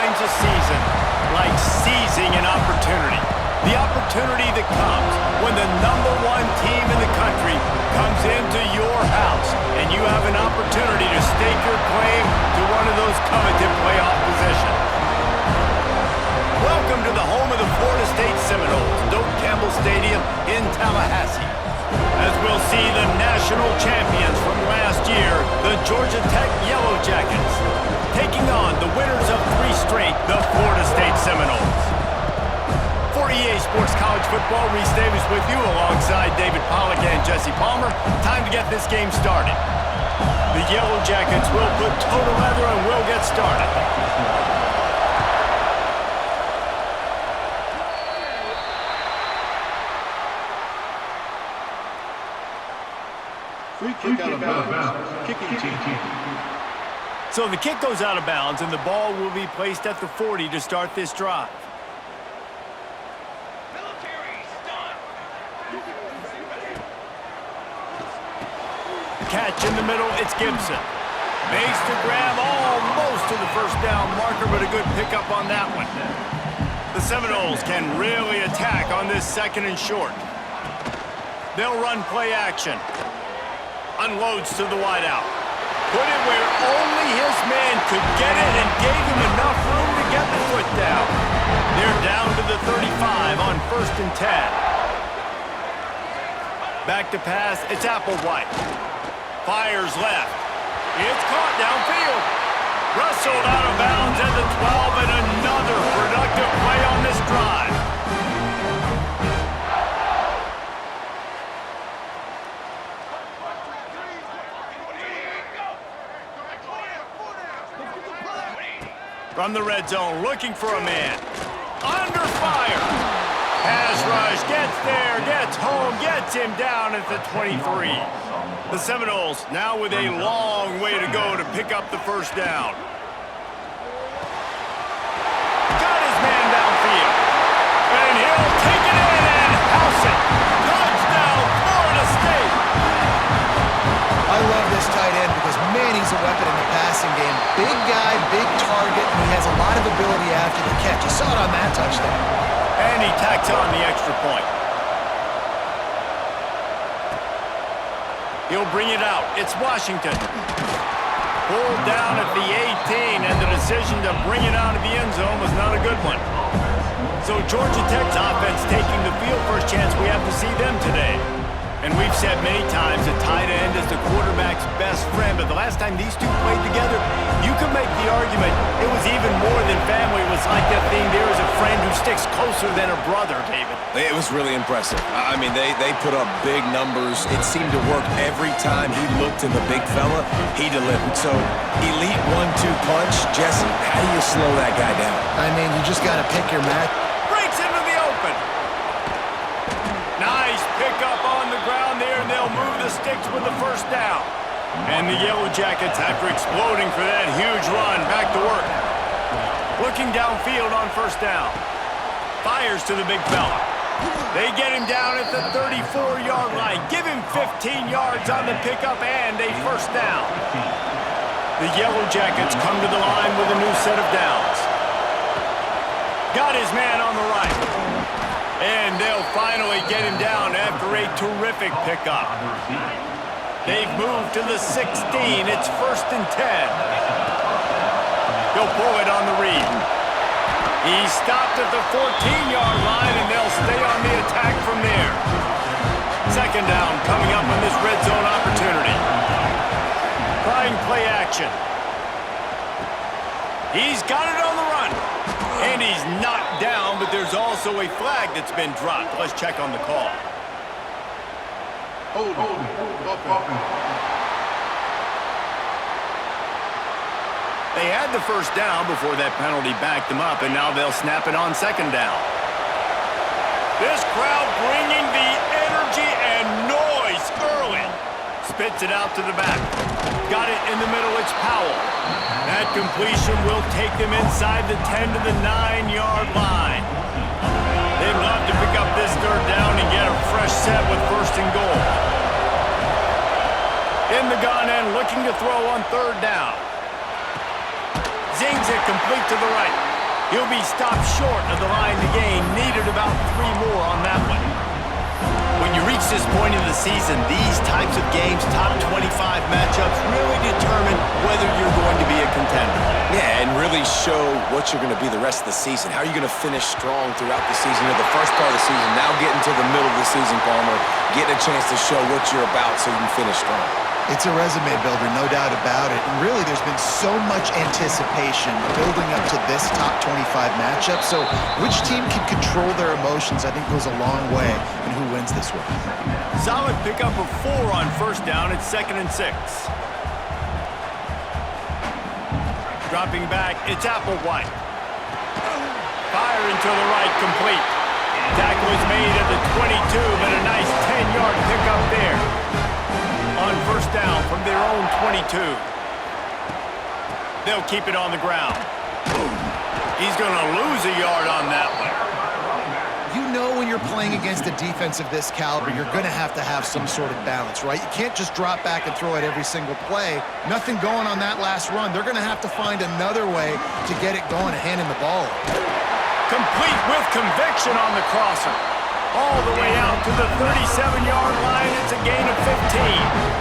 defines a season like seizing an opportunity. The opportunity that comes when the #1 team in the country comes into your house and you have an opportunity to stake your claim to one of those coveted playoff positions. Welcome to the home of the Florida State Seminoles, Doak Campbell Stadium in Tallahassee, as we'll see the national champions from last year, the Georgia Tech Yellow Jackets, taking on the winners of 3 straight, the Florida State Seminoles. For EA Sports College Football, Reese Davis with you alongside David Pollack and Jesse Palmer. Time to get this game started. The Yellow Jackets will put toe to leather and will get started. Free kick out of bounds. Kicking team. So the kick goes out of bounds and the ball will be placed at the 40 to start this drive. Catch in the middle, it's Gibson. Makes the grab almost to the first down marker, but a good pickup on that one. The Seminoles can really attack on this 2nd and short. They'll run play action. Unloads to the wideout. Put it where only his man could get it and gave him enough room to get the foot down. They're down to the 35 on 1st and 10. Back to pass, it's Applewhite. Fires left. It's caught downfield. Wrestled out of bounds at the 12, and another productive play on this drive. From the red zone, looking for a man. Under fire. Pass rush, gets there, gets home, gets him down at the 23. The Seminoles now with a long way to go to pick up the first down. Got his man downfield. And he'll take it in and house it. Touchdown, Florida State. I love this tight end because, man, he's a weapon in the passing game. Big guy, big target, and he has a lot of ability after the catch. You saw it on that touchdown. And he tacks on the extra point. He'll bring it out. It's Washington. Pulled down at the 18, and the decision to bring it out of the end zone was not a good one. So Georgia Tech's offense taking the field. First chance we have to see them today. And we've said many times that tight end is the quarterback's best friend, but the last time these two played together, you could make the argument it was even more than family. It was like that thing, there is a friend who sticks closer than a brother, David. It was really impressive. I mean, they put up big numbers. It seemed to work every time he looked to the big fella. He delivered. So, elite 1-2 punch. Jesse, how do you slow that guy down? I mean, you just got to pick your match. Breaks into the open. Nice pickup on the ground there, and they'll move the sticks with the first down. And the Yellow Jackets, after exploding for that huge run, back to work. Looking downfield on first down. Fires to the big fella. They get him down at the 34-yard line. Give him 15 yards on the pickup and a first down. The Yellow Jackets come to the line with a new set of downs. Got his man on the right. And they'll finally get him down after a terrific pickup. They've moved to the 16. It's 1st and 10. He'll pull it on the read. He stopped at the 14-yard line, and they'll stay on the attack from there. 2nd down coming up on this red zone opportunity. Trying play action. He's got it on the run. And he's knocked down, but there's also a flag that's been dropped. Let's check on the call. Hold. They had the first down before that penalty backed them up, and now they'll snap it on 2nd down. This crowd bringing the energy and noise early. Spits it out to the back. Got it in the middle, it's Powell. That completion will take them inside the 10 to the 9-yard line. They'd love to pick up this 3rd down and get a fresh set with 1st and goal. In the gun and looking to throw on 3rd down. Zings it complete to the right. He'll be stopped short of the line to gain. Needed about 3 more on that one. When you reach this point in the season, these types of games, top 25 matchups, really determine whether you're going to be a contender. Yeah, and really show what you're going to be the rest of the season. How are you going to finish strong throughout the season? Or the first part of the season, now getting to the middle of the season, Palmer, getting a chance to show what you're about so you can finish strong. It's a resume builder, no doubt about it. And really, there's been so much anticipation building up to this top 25 matchup. So which team can control their emotions, I think, goes a long way in who wins this one. Solid pickup of 4 on first down. It's 2nd and 6. Dropping back, it's Applewhite. Fire into the right, complete. Tackle is made at the 22, but a nice 10-yard pickup there. On first down from their own 22. They'll keep it on the ground. He's going to lose a yard on that one. You know when you're playing against a defense of this caliber, you're going to have some sort of balance, right? You can't just drop back and throw it every single play. Nothing going on that last run. They're going to have to find another way to get it going and handing the ball. Complete with conviction on the crosser. All the way out to the 37-yard line. It's a gain of 15.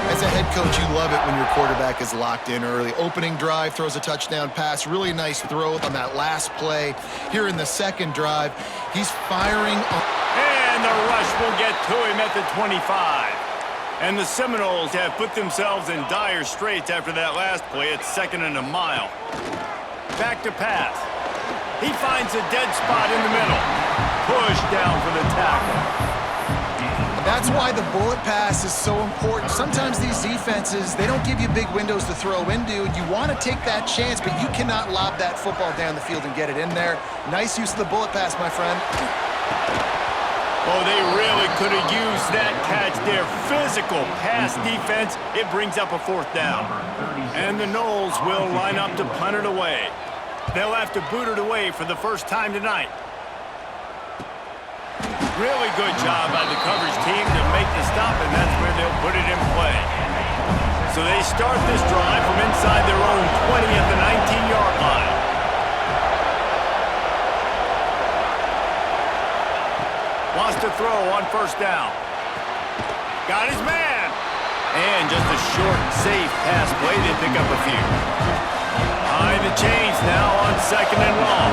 As a head coach, you love it when your quarterback is locked in early. Opening drive, throws a touchdown pass. Really nice throw on that last play. Here in the second drive, he's firing on... And the rush will get to him at the 25. And the Seminoles have put themselves in dire straits after that last play. It's 2nd and a mile. Back to pass. He finds a dead spot in the middle. Push down for the tackle. That's why the bullet pass is so important. Sometimes these defenses, they don't give you big windows to throw into, and you want to take that chance, but you cannot lob that football down the field and get it in there. Nice use of the bullet pass, my friend. Oh, they really could have used that catch there. Physical pass defense. It brings up a 4th down. And the Noles will line up to punt it away. They'll have to boot it away for the first time tonight. Really good job by the coverage team to make the stop, and that's where they'll put it in play. So they start this drive from inside their own 20 at the 19-yard line. Wants to throw on first down. Got his man. And just a short, safe pass play. They pick up a few. High the chains now on 2nd and long.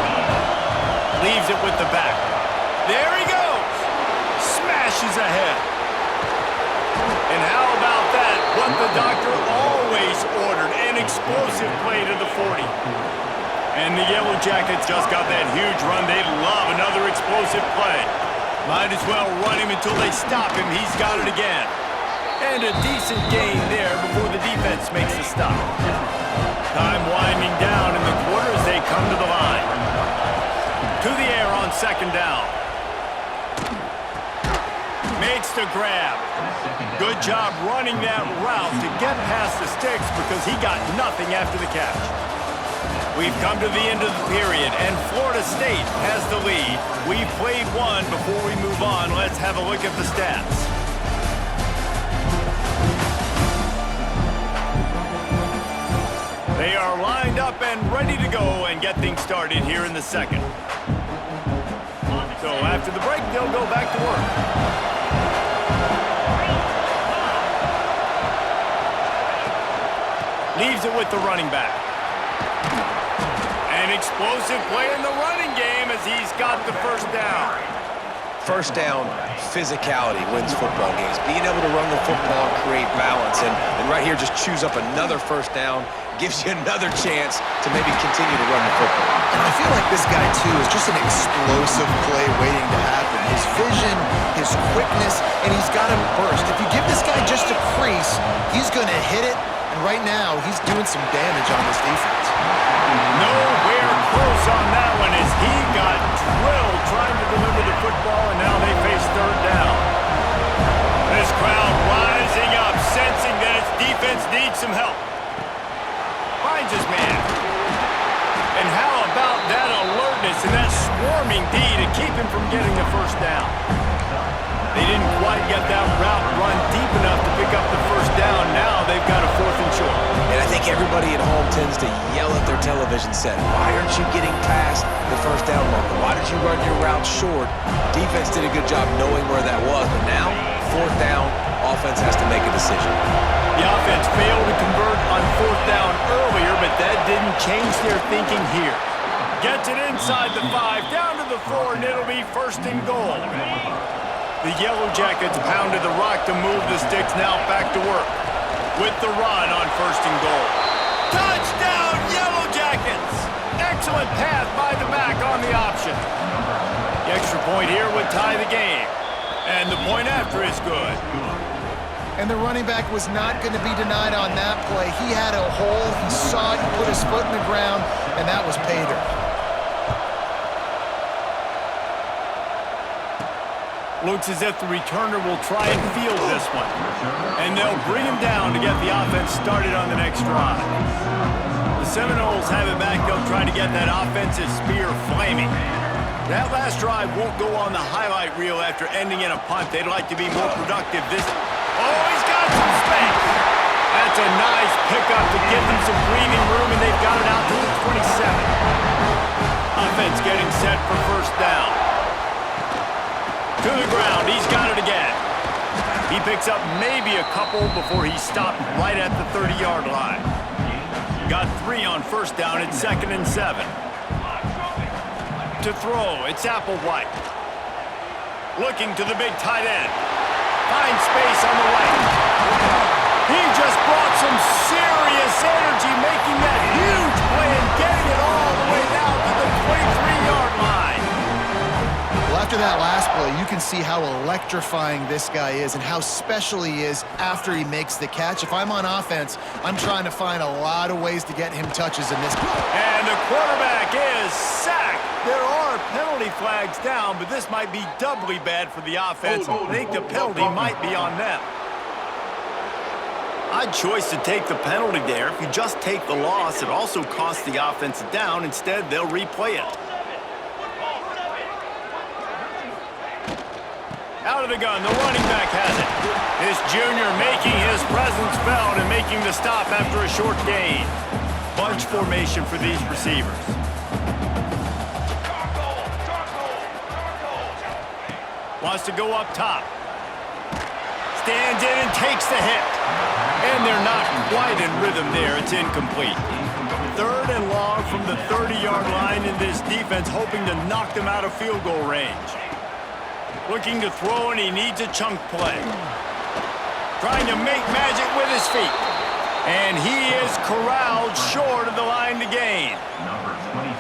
Leaves it with the back. There he goes. Smashes ahead. And how about that? What the doctor always ordered. An explosive play to the 40. And the Yellow Jackets just got that huge run. They love another explosive play. Might as well run him until they stop him. He's got it again. And a decent gain there before the defense makes the stop. Time winding down in the quarter as they come to the line. To the air on 2nd down. Makes the grab. Good job running that route to get past the sticks because he got nothing after the catch. We've come to the end of the period, and Florida State has the lead. We've played one. Before we move on, let's have a look at the stats. They are lined up and ready to go and get things started here in the second. So after the break, they'll go back to work. Leaves it with the running back. An explosive play in the running game as he's got the first down. First down, physicality wins football games. Being able to run the football, create balance, and right here just choose up another first down, gives you another chance to maybe continue to run the football. And I feel like this guy, too, is just an explosive play waiting to happen. His vision, his quickness, and he's got him burst. If you give this guy just a crease, he's going to hit it, and right now he's doing some damage on this defense. Nowhere close on that one as he got drilled trying to deliver the football, and now they face 3rd down. This crowd rising up, sensing that its defense needs some help. Finds his man. And how about that alertness and that swarming D to keep him from getting the first down? They didn't quite get that route run deep enough to pick up the first down. Now they've got a 4th and short. And I think everybody everybody at home tends to yell at their television set. Why aren't you getting past the first down marker? Why did you run your route short? Defense did a good job knowing where that was, but now, fourth down, offense has to make a decision. The offense failed to convert on fourth down earlier, but that didn't change their thinking here. Gets it inside the 5, down to the 4, and it'll be first and goal. The Yellow Jackets pounded the rock to move the sticks, now back to work with the run on first and goal. Touchdown, Yellow Jackets! Excellent pass by the back on the option. The extra point here would tie the game, and the point after is good. And the running back was not going to be denied on that play. He had a hole, he saw it, he put his foot in the ground, and that was pay dirt. Looks as if the returner will try and field this one. And they'll bring him down to get the offense started on the next drive. The Seminoles have it back. They'll try to get that offensive spear flaming. That last drive won't go on the highlight reel after ending in a punt. They'd like to be more productive this... Oh, he's got some space. That's a nice pickup to give them some breathing room, and they've got it out to the 27. Offense getting set for first down. To the ground, he's got it again. He picks up maybe a couple before he stopped right at the 30-yard line. Got 3 on first down, it's 2nd and 7. To throw, it's Applewhite. Looking to the big tight end. Finds space on the right. He just brought some serious energy, making that huge play and getting it all the way down to the 23-yard line. Well, after that last play, you can see how electrifying this guy is and how special he is after he makes the catch. If I'm on offense, I'm trying to find a lot of ways to get him touches in this. And the quarterback is sacked. There are penalty flags down, but this might be doubly bad for the offense. I think the penalty might be on them. Odd choice to take the penalty there. If you just take the loss, it also costs the offense down. Instead, they'll replay it. Out of the gun, the running back has it. This junior making his presence felt and making the stop after a short gain. Bunch formation for these receivers. Wants to go up top. Stands in and takes the hit. And they're not quite in rhythm there. It's incomplete. 3rd and long from the 30-yard line, in this defense hoping to knock them out of field goal range. Looking to throw, and he needs a chunk play. Trying to make magic with his feet. And he is corralled short of the line to gain.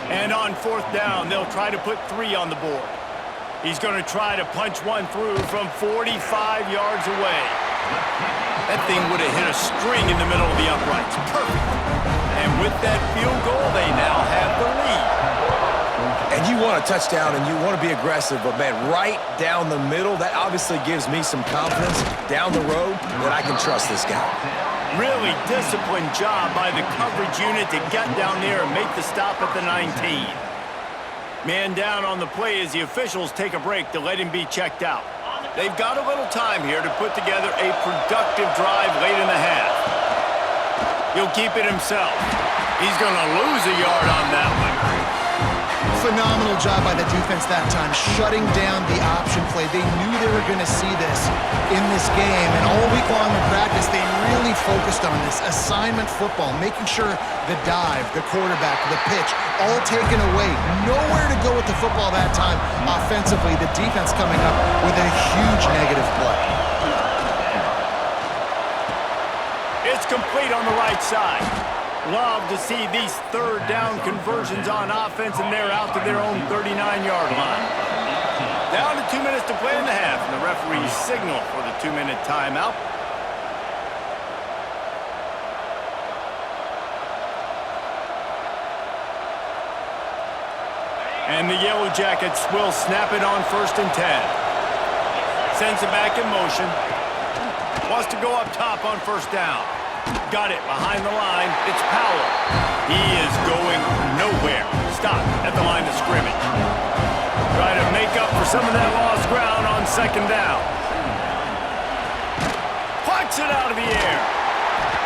And on 4th down, they'll try to put 3 on the board. He's going to try to punch one through from 45 yards away. That thing would have hit a string in the middle of the uprights. Perfect. And with that field goal, they now have the lead. And you want a touchdown and you want to be aggressive, but man, right down the middle, that obviously gives me some confidence down the road that I can trust this guy. Really disciplined job by the coverage unit to get down there and make the stop at the 19. Man down on the play as the officials take a break to let him be checked out. They've got a little time here to put together a productive drive late in the half. He'll keep it himself. He's going to lose a yard on that one. Phenomenal job by the defense that time, shutting down the option play. They knew they were going to see this in this game, and all week long in practice, they really focused on this assignment football, making sure the dive, the quarterback, the pitch, all taken away. Nowhere to go with the football that time offensively. The defense coming up with a huge negative play. It's complete on the right side. Love to see these 3rd down conversions on offense, and they're out to their own 39-yard line. Down to 2 minutes to play in the half, and the referees signal for the 2-minute timeout. And the Yellow Jackets will snap it on 1st and 10. Sends it back in motion. Wants to go up top on 1st down. Got it behind the line. It's Powell. He is going nowhere. Stop at the line of scrimmage. Try to make up for some of that lost ground on 2nd down. Plucks it out of the air.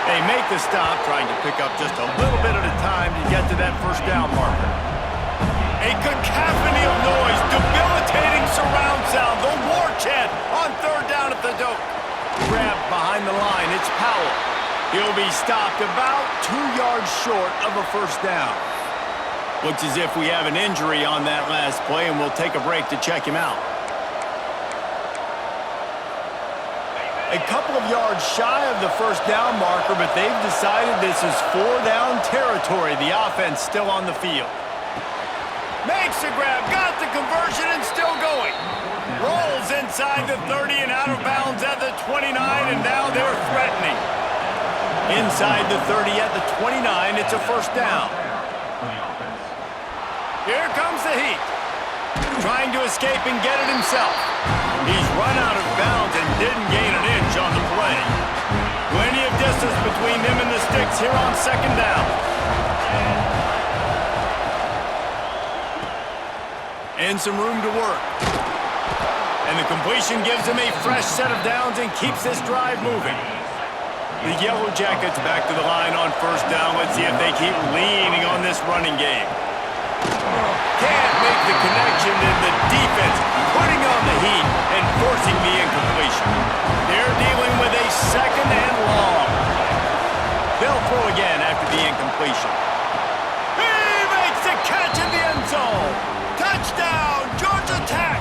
They make the stop, trying to pick up just a little bit at a time to get to that first down marker. A cacophony of noise, debilitating surround sound, the war chant on third down at the dope. Grabbed behind the line, it's Powell. He'll be stopped about 2 yards short of a first down. Looks as if we have an injury on that last play, and we'll take a break to check him out. A couple of yards shy of the first down marker, but they've decided this is 4-down territory. The offense still on the field. Makes the grab, got the conversion, and still going. Rolls inside the 30 and out of bounds at the 29, and now they're threatening. Inside the 30 at the 29, it's a first down. Here comes the heat. Trying to escape and get it himself. He's run out of bounds and didn't gain an inch on the play. Plenty of distance between them and the sticks here on second down. And some room to work. And the completion gives him a fresh set of downs and keeps this drive moving. The Yellow Jackets back to the line on first down. Let's see if they keep leaning on this running game. Can't make the connection, and the defense putting on the heat and forcing the incompletion. They're dealing with a second and long. They'll throw again after the incompletion. He makes the catch in the end zone. Touchdown, Georgia Tech.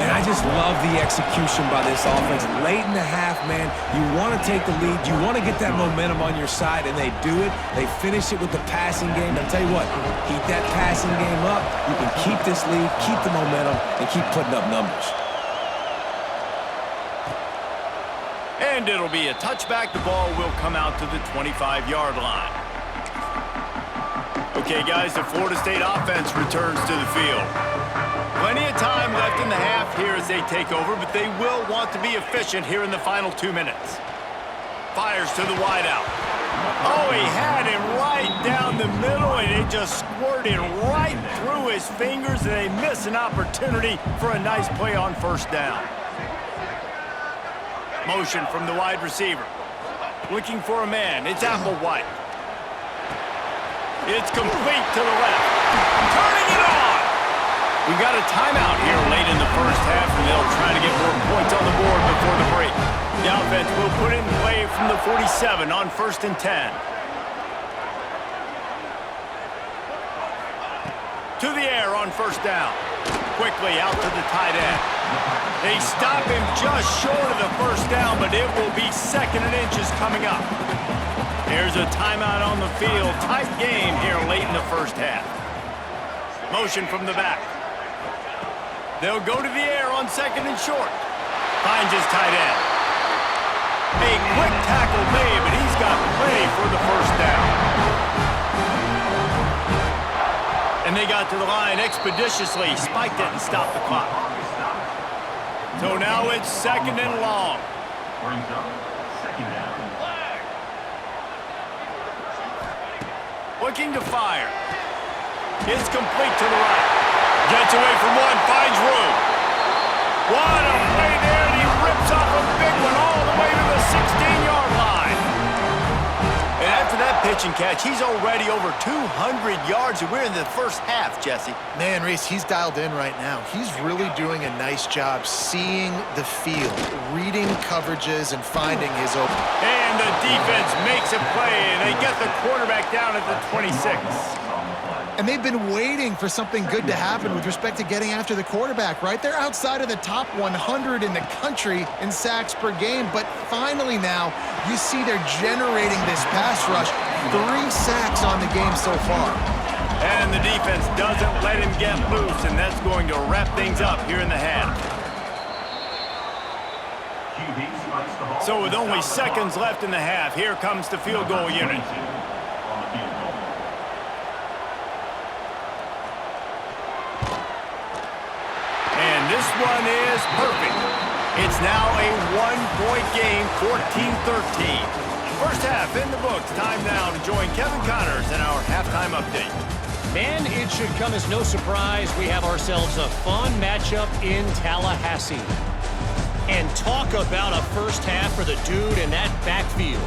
And I just love the execution by this offense. Late in the half, man, you want to take the lead. You want to get that momentum on your side, and they do it. They finish it with the passing game. I'll tell you what, keep that passing game up. You can keep this lead, keep the momentum, and keep putting up numbers. And it'll be a touchback. The ball will come out to the 25-yard line. Okay, guys, the Florida State offense returns to the field. Plenty of time left in the half here as they take over, but they will want to be efficient here in the final 2 minutes. Fires to the wideout. Oh, he had him right down the middle, and it just squirted right through his fingers, and they miss an opportunity for a nice play on first down. Motion from the wide receiver. Looking for a man. It's Applewhite. It's complete to the left. Turning it on! We got a timeout here late in the first half, and they'll try to get more points on the board before the break. The offense will put it in play from the 47 on 1st and 10. To the air on first down. Quickly out to the tight end. They stop him just short of the first down, but it will be 2nd and inches coming up. There's a timeout on the field. Tight game here late in the first half. Motion from the back. They'll go to the air on 2nd and short. Finds his tight end. A quick tackle made, but he's got plenty for the first down. And they got to the line expeditiously. Spiked it and stopped the clock. So now it's 2nd and long. Brings up 2nd down. Looking to fire. It's complete to the right. Gets away from one, finds room. What a play there, and he rips off a big one all the way to the 16-yard line. And after that pitch and catch, he's already over 200 yards, and we're in the first half, Jesse. Man, Reese, he's dialed in right now. He's really doing a nice job seeing the field, reading coverages, and finding his open. And the defense makes a play, and they get the quarterback down at the 26. And they've been waiting for something good to happen with respect to getting after the quarterback, right? They're outside of the top 100 in the country in sacks per game, but finally now you see they're generating this pass rush. 3 sacks on the game so far. And the defense doesn't let him get loose, and that's going to wrap things up here in the half. So with only seconds left in the half, here comes the field goal unit. This one is perfect. It's now a 1-point game, 14-13. First half in the books. Time now to join Kevin Connors in our halftime update. Man, it should come as no surprise we have ourselves a fun matchup in Tallahassee. And talk about a first half for the dude in that backfield.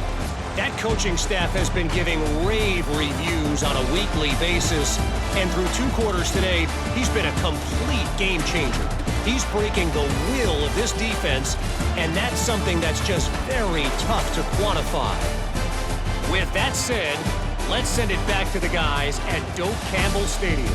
That coaching staff has been giving rave reviews on a weekly basis. And through 2 quarters today, he's been a complete game changer. He's breaking the will of this defense, and that's something that's just very tough to quantify. With that said, let's send it back to the guys at Doak Campbell Stadium.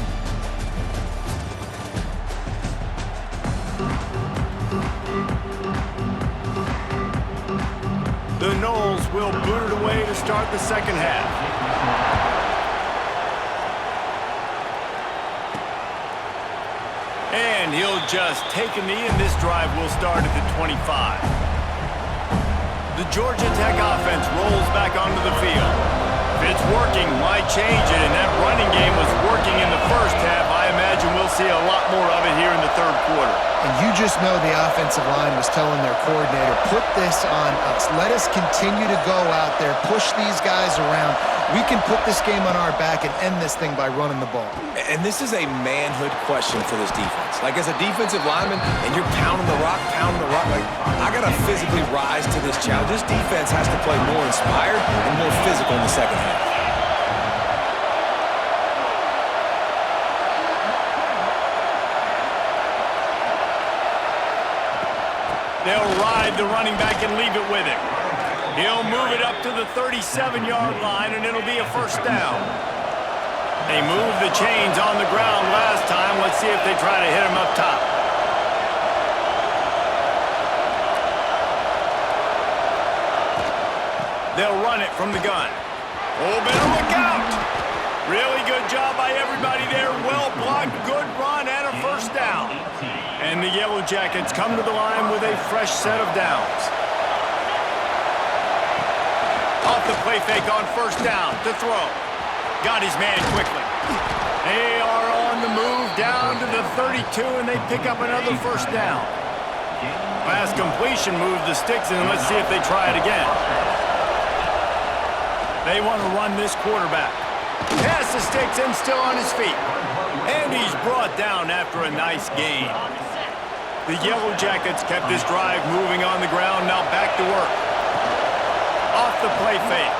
The Noles will boot it away to start the second half. And he'll just take a knee, and this drive will start at the 25. The Georgia Tech offense rolls back onto the field. If it's working, why change it? And that running game was working in the first half. I imagine we'll see a lot more of it here in the third quarter. And you just know the offensive line was telling their coordinator, put this on us. Let us continue to go out there, push these guys around. We can put this game on our back and end this thing by running the ball. And this is a manhood question for this defense. Like, as a defensive lineman, and you're pounding the rock, like, I got to physically rise to this challenge. This defense has to play more inspired and more physical in the second half. They'll ride the running back and leave it with him. He'll move it up to the 37-yard line, and it'll be a first down. They moved the chains on the ground last time. Let's see if they try to hit him up top. They'll run it from the gun. Oh, better look out. Really good job by everybody there. Well blocked, good run, and a first down. And the Yellow Jackets come to the line with a fresh set of downs. Off the play fake on first down to throw. Got his man quickly. They are on the move down to the 32, and they pick up another first down. Pass completion moved the sticks, and let's see if they try it again. They want to run this quarterback. Pass the sticks and still on his feet. And he's brought down after a nice gain. The Yellow Jackets kept this drive moving on the ground, now back to work. Off the play fake.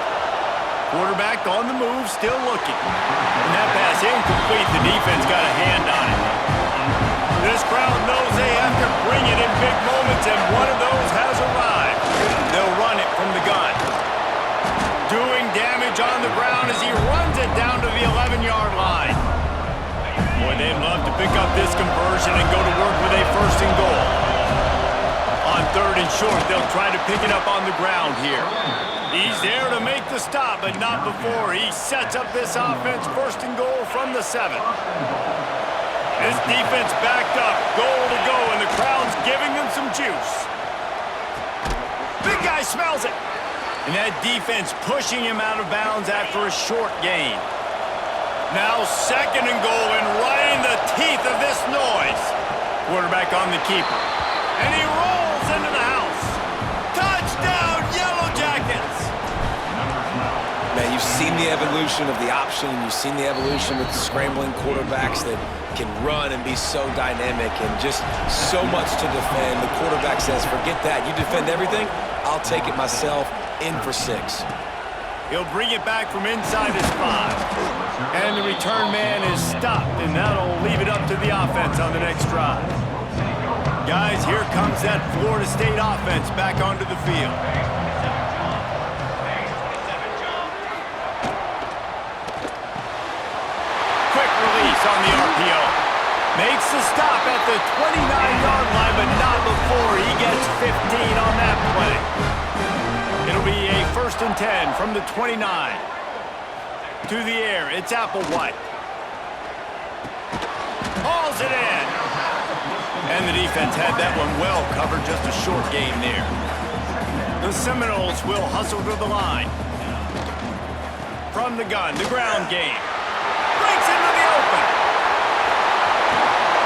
Quarterback on the move, still looking. And that pass incomplete. The defense got a hand on it. This crowd knows they have to bring it in big moments, and one of those has arrived. They'll run it from the gun. Doing damage on the ground as he runs it down to the 11-yard line. Boy, they'd love to pick up this conversion and go to work with a first and goal. On third and short, they'll try to pick it up on the ground here. He's there to make the stop, but not before. He sets up this offense first and goal from the 7. This defense backed up, goal to go, and the crowd's giving them some juice. Big guy smells it. And that defense pushing him out of bounds after a short gain. Now second and goal, and right in the teeth of this noise. Quarterback on the keeper. And he rolls into the house. Touchdown, Yellow Jackets! Man, you've seen the evolution of the option, and you've seen the evolution with the scrambling quarterbacks that can run and be so dynamic and just so much to defend. The quarterback says, forget that. You defend everything, I'll take it myself. In for 6. He'll bring it back from inside his 5. And the return man is stopped, and that'll leave it up to the offense on the next drive. Guys, here comes that Florida State offense back onto the field. Quick release on the RPO. Makes the stop at the 29-yard line, but not before he gets 15 on that play. It'll be a first and 10 from the 29. To the air, it's Applewhite. Hauls it in. And the defense had that one well covered, just a short gain there. The Seminoles will hustle to the line. From the gun, the ground game. Breaks into the open.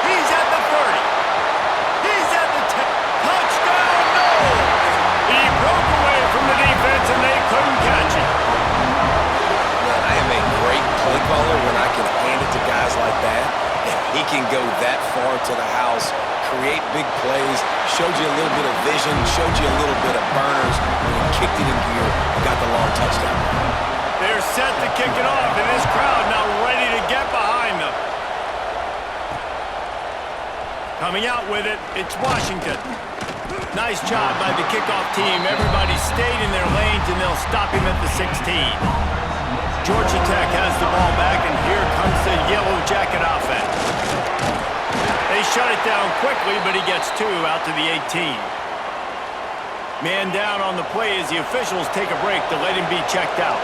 He's at the 30. He's at the 10. Touchdown, Noles! He broke away from the defense, and they couldn't catch it. I am a great play caller when I can hand it to guys like that. He can go that far to the house, create big plays, showed you a little bit of vision, showed you a little bit of burners, and then kicked it in gear and got the long touchdown. They're set to kick it off, and this crowd now ready to get behind them. Coming out with it, it's Washington. Nice job by the kickoff team. Everybody stayed in their lanes, and they'll stop him at the 16. Georgia Tech has the ball back, and here comes the Yellow Jacket offense. They shut it down quickly, but he gets two out to the 18. Man down on the play as the officials take a break to let him be checked out.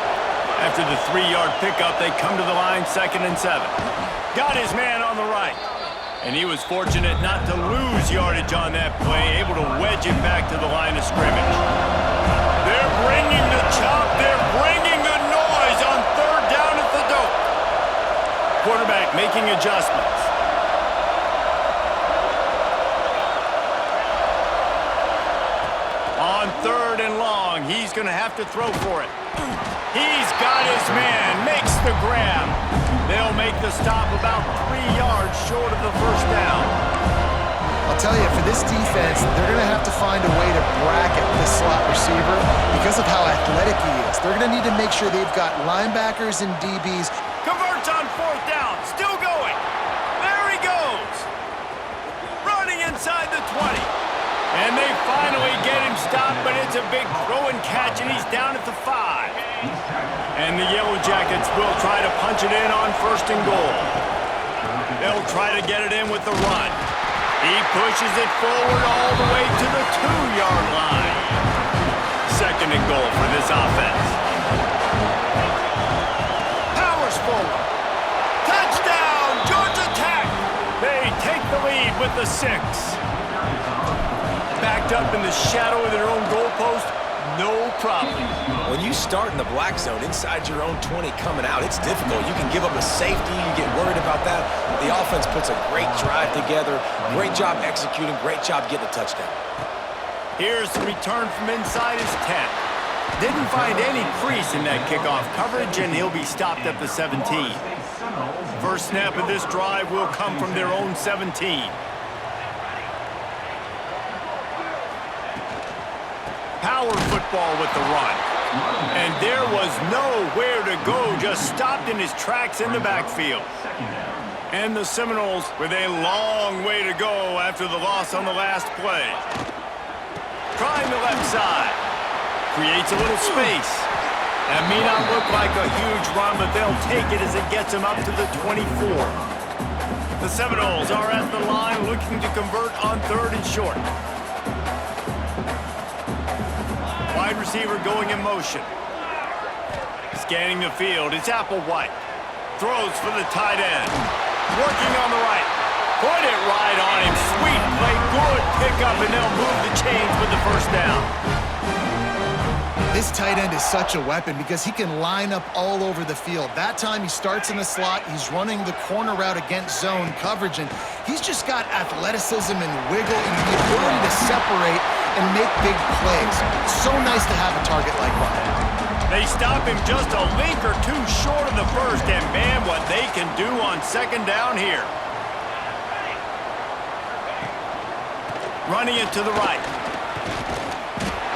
After the 3-yard pickup, they come to the line 2nd and 7. Got his man on the right. And he was fortunate not to lose yardage on that play, able to wedge it back to the line of scrimmage. They're bringing the chop. They're bringing the noise on 3rd down at the dope. Quarterback making adjustments. On 3rd and long, he's going to have to throw for it. He's got his man, makes the grab. They'll make the stop about 3 yards short of the 1st down. I'll tell you, for this defense, they're going to have to find a way to bracket this slot receiver because of how athletic he is. They're going to need to make sure they've got linebackers and DBs. Converts on 4th down, still going. There he goes. Running inside the 20. And they finally get him stopped, but it's a big throw and catch, and he's down at the 5. And the Yellow Jackets will try to punch it in on 1st and goal. They'll try to get it in with the run. He pushes it forward all the way to the 2-yard line. 2nd and goal for this offense. Powers forward. Touchdown, Georgia Tech! They take the lead with the 6. Backed up in the shadow of their own goalpost, no problem. When you start in the black zone inside your own 20 coming out, it's difficult. You can give up a safety, you get worried about that. The offense puts a great drive together, great job executing, great job getting a touchdown. Here's the return from inside his 10. Didn't find any crease in that kickoff coverage, and he'll be stopped at the 17. First snap of this drive will come from their own 17. Power football with the run. And there was nowhere to go, just stopped in his tracks in the backfield. And the Seminoles with a long way to go after the loss on the last play. Trying the left side. Creates a little space. That may not look like a huge run, but they'll take it as it gets him up to the 24. The Seminoles are at the line looking to convert on 3rd and short. Wide receiver going in motion. Scanning the field, it's Applewhite. Throws for the tight end. Working on the right. Put it right on him. Sweet play, good pickup, and they'll move the chains with the 1st down. This tight end is such a weapon because he can line up all over the field. That time he starts in the slot, he's running the corner route against zone coverage, and he's just got athleticism and wiggle and the ability to separate and make big plays. So nice to have a target like that. They stop him just a link or two short of the 1st, and man, what they can do on 2nd down here. Running it to the right.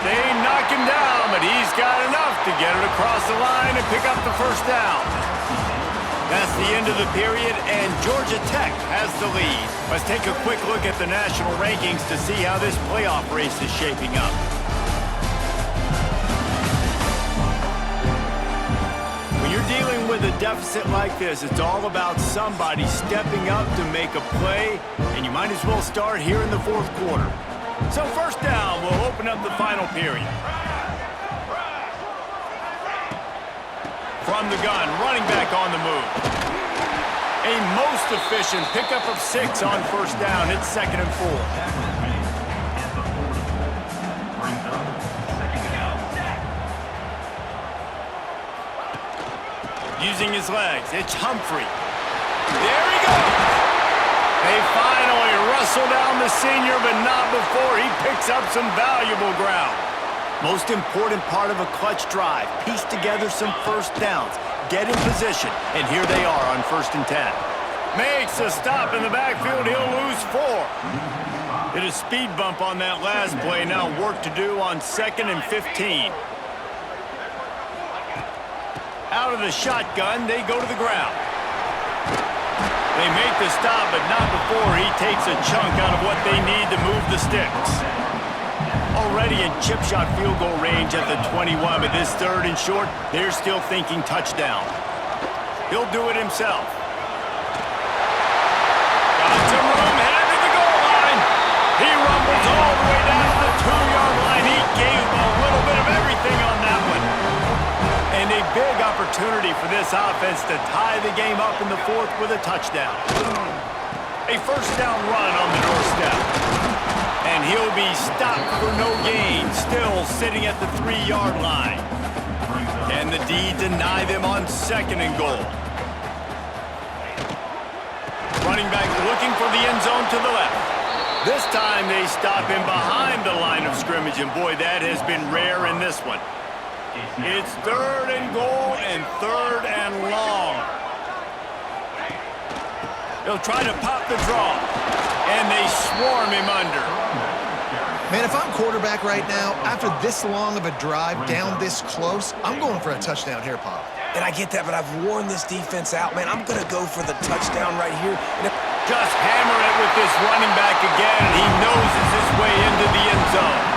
They knock him down, but he's got enough to get it across the line and pick up the 1st down. That's the end of the period, and Georgia Tech has the lead. Let's take a quick look at the national rankings to see how this playoff race is shaping up. When you're dealing with a deficit like this, it's all about somebody stepping up to make a play, and you might as well start here in the 4th quarter. So 1st down will open up the final period. From the gun, running back on the move. A most efficient pickup of 6 on 1st down. It's 2nd and 4. Using his legs, it's Humphrey. There he goes. They finally wrestle down the senior, but not before he picks up some valuable ground. Most important part of a clutch drive, piece together some 1st downs, get in position, and here they are on 1st and 10. Makes a stop in the backfield. He'll lose 4. Hit a speed bump on that last play. Now work to do on 2nd and 15. Out of the shotgun, they go to the ground. They make the stop, but not before he takes a chunk out of what they need to move the sticks. Already in chip shot field goal range at the 21, but this 3rd and short, they're still thinking touchdown. He'll do it himself. Got some room, headed to the goal line. He rumbles all the way down to the 2-yard line. He gave him a little bit of everything on that one. And a big opportunity for this offense to tie the game up in the 4th with a touchdown. A 1st down run on the doorstep. And he'll be stopped for no gain, still sitting at the 3-yard line. Can the D deny them on 2nd and goal? Running back looking for the end zone to the left. This time they stop him behind the line of scrimmage, and boy, that has been rare in this one. It's 3rd and goal and 3rd and long. He'll try to pop the draw, and they swarm him under. Man, if I'm quarterback right now, after this long of a drive down this close, I'm going for a touchdown here, Pop. And I get that, but I've worn this defense out, man. I'm going to go for the touchdown right here. And just hammer it with this running back again. He noses his way into the end zone.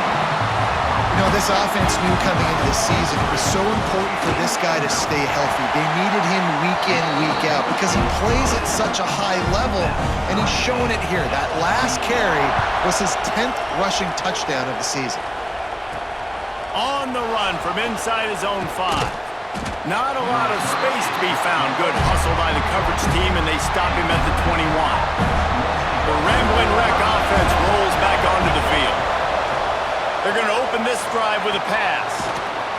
You know, this offense knew coming into the season it was so important for this guy to stay healthy. They needed him week in, week out because he plays at such a high level, and he's showing it here. That last carry was his 10th rushing touchdown of the season. On the run from inside his own 5. Not a lot of space to be found. Good hustle by the coverage team, and they stop him at the 21. The rambling wreck offense rolls back onto the field. They're going to open this drive with a pass.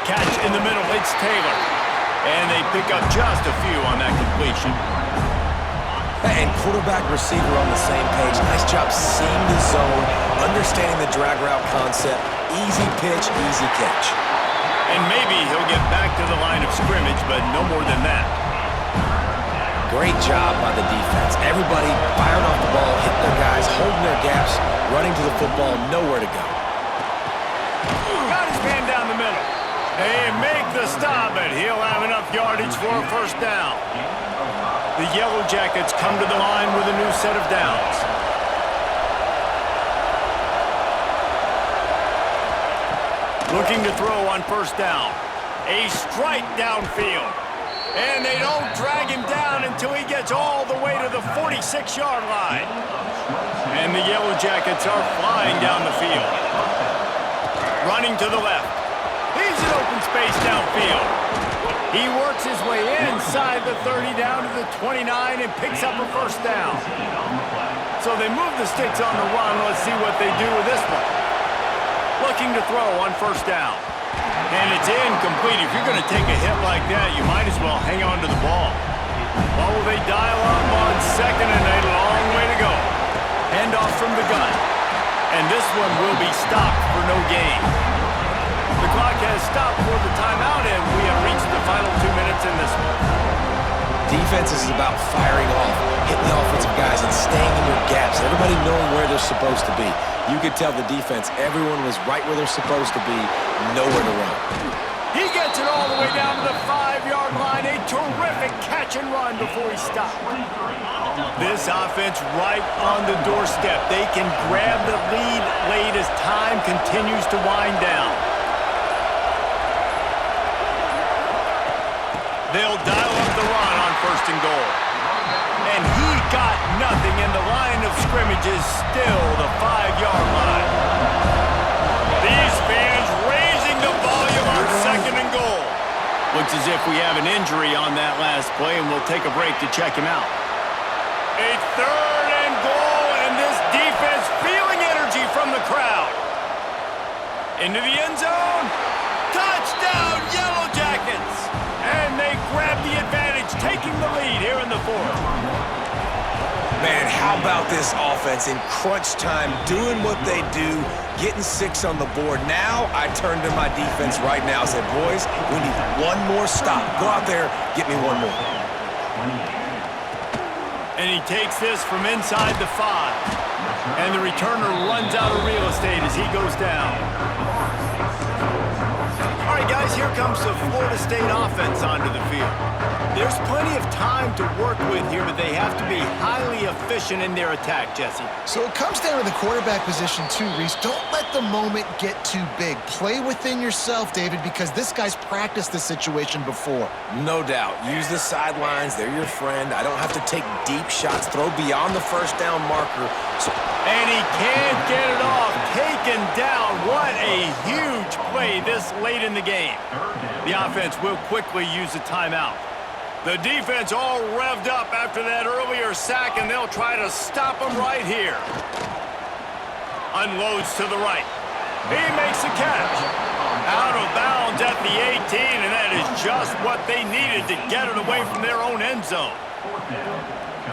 Catch in the middle, it's Taylor. And they pick up just a few on that completion. And quarterback receiver on the same page. Nice job seeing the zone, understanding the drag route concept. Easy pitch, easy catch. And maybe he'll get back to the line of scrimmage, but no more than that. Great job by the defense. Everybody firing off the ball, hitting their guys, holding their gaps, running to the football, nowhere to go. Got his man down the middle. They make the stop, but he'll have enough yardage for a 1st down. The Yellow Jackets come to the line with a new set of downs. Looking to throw on 1st down. A strike downfield. And they don't drag him down until he gets all the way to the 46-yard line. And the Yellow Jackets are flying down the field. Running to the left. He's in open space downfield. He works his way inside the 30 down to the 29 and picks up a 1st down. So they move the sticks on the run. Let's see what they do with this one. Looking to throw on 1st down. And it's incomplete. If you're going to take a hit like that, you might as well hang on to the ball. Well, they dial up on 2nd and a long way to go. Handoff from the gun. And this one will be stopped for no gain. The clock has stopped for the timeout, and we have reached the final 2 minutes in this one. Defense is about firing off, hitting the offensive guys, and staying in your gaps. Everybody knowing where they're supposed to be. You could tell the defense, everyone was right where they're supposed to be, nowhere to run. He gets it all the way down to the 5-yard line. A terrific catch and run before he stopped. This offense right on the doorstep. They can grab the lead late as time continues to wind down. They'll dial up the run on 1st and goal. And he got nothing, and the line of scrimmage is still the 5-yard line. These fans raising the volume on 2nd and goal. Looks as if we have an injury on that last play, and we'll take a break to check him out. A 3rd and goal, and this defense feeling energy from the crowd. Into the end zone. Touchdown, Yellow Jackets! And they grab the advantage, taking the lead here in the 4th. Man, how about this offense in crunch time, doing what they do, getting 6 on the board. Now I turn to my defense right now and say, boys, we need one more stop. Go out there, get me one more. And he takes this from inside the 5. And the returner runs out of real estate as he goes down. All right, guys, here comes the Florida State offense onto the field. There's plenty of time to work with here, but they have to be highly efficient in their attack, Jesse. So it comes down to the quarterback position too, Reese. Don't let the moment get too big. Play within yourself, David, because this guy's practiced this situation before. No doubt. Use the sidelines. They're your friend. I don't have to take deep shots. Throw beyond the first down marker. And he can't get it off. Taken down. What a huge play this late in the game. The offense will quickly use a timeout. The defense all revved up after that earlier sack, and they'll try to stop him right here. Unloads to the right. He makes the catch. Out of bounds at the 18, and that is just what they needed to get it away from their own end zone.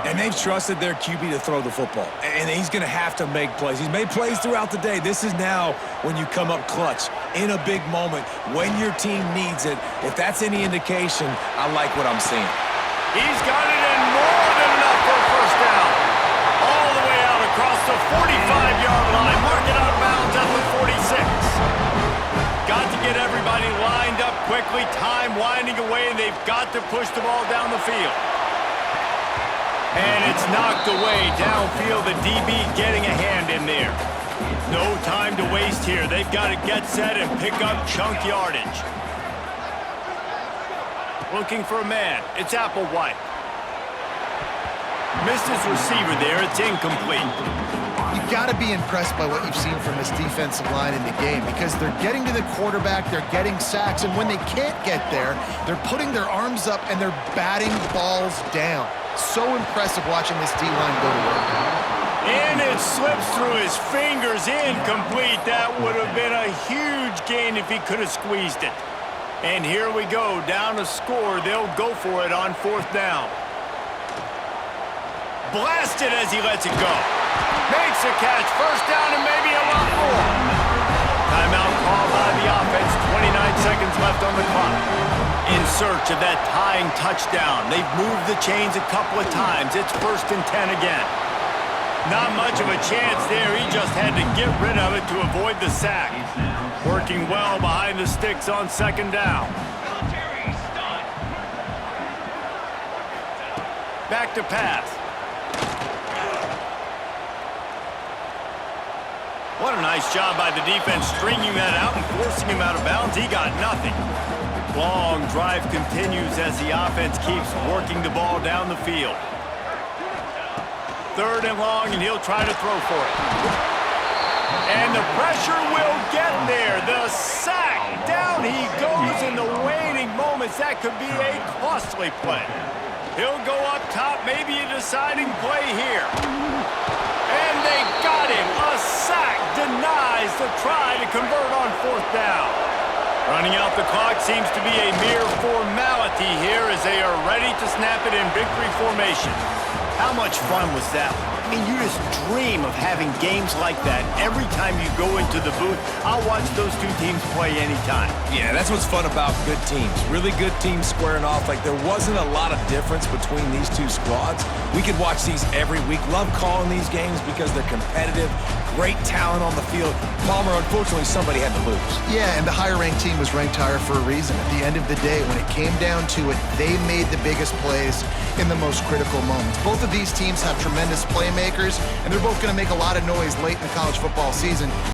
And they've trusted their QB to throw the football. And he's going to have to make plays. He's made plays throughout the day. This is now when you come up clutch in a big moment when your team needs it. If that's any indication, I like what I'm seeing. He's got it in more than enough for a first down. All the way out across the 45-yard line. Mark it out of bounds at the 46. Got to get everybody lined up quickly. Time winding away, and they've got to push the ball down the field. And it's knocked away downfield. The DB getting a hand in there. No time to waste here. They've got to get set and pick up chunk yardage. Looking for a man. It's Applewhite. Missed his receiver there. It's incomplete. You've got to be impressed by what you've seen from this defensive line in the game because they're getting to the quarterback, they're getting sacks, and when they can't get there, they're putting their arms up and they're batting balls down. So impressive watching this D-line go to work. And it slips through his fingers, incomplete. That would have been a huge gain if he could have squeezed it. And here we go, down a score. They'll go for it on 4th down. Blasted as he lets it go. Makes a catch, first down and maybe a lot more. Timeout called by the offense, 29 seconds left on the clock. In search of that tying touchdown. They've moved the chains a couple of times. It's 1st and 10 again. Not much of a chance there. He just had to get rid of it to avoid the sack. Working well behind the sticks on 2nd down. Back to pass. What a nice job by the defense stringing that out and forcing him out of bounds. He got nothing. Long drive continues as the offense keeps working the ball down the field. 3rd and long, and he'll try to throw for it. And the pressure will get there. The sack. Down he goes in the waning moments. That could be a costly play. He'll go up top, maybe a deciding play here. And they got him. A sack denies the try to convert on 4th down. Running out the clock seems to be a mere formality here as they are ready to snap it in victory formation. How much fun was that? I mean, you just dream of having games like that every time you go into the booth. I'll watch those two teams play anytime. Yeah, that's what's fun about good teams. Really good teams squaring off. Like, there wasn't a lot of difference between these two squads. We could watch these every week. Love calling these games because they're competitive. Great talent on the field. Palmer, unfortunately, somebody had to lose. Yeah, and the higher-ranked team was ranked higher for a reason. At the end of the day, when it came down to it, they made the biggest plays in the most critical moments. Both of these teams have tremendous playmakers, and they're both going to make a lot of noise late in the college football season.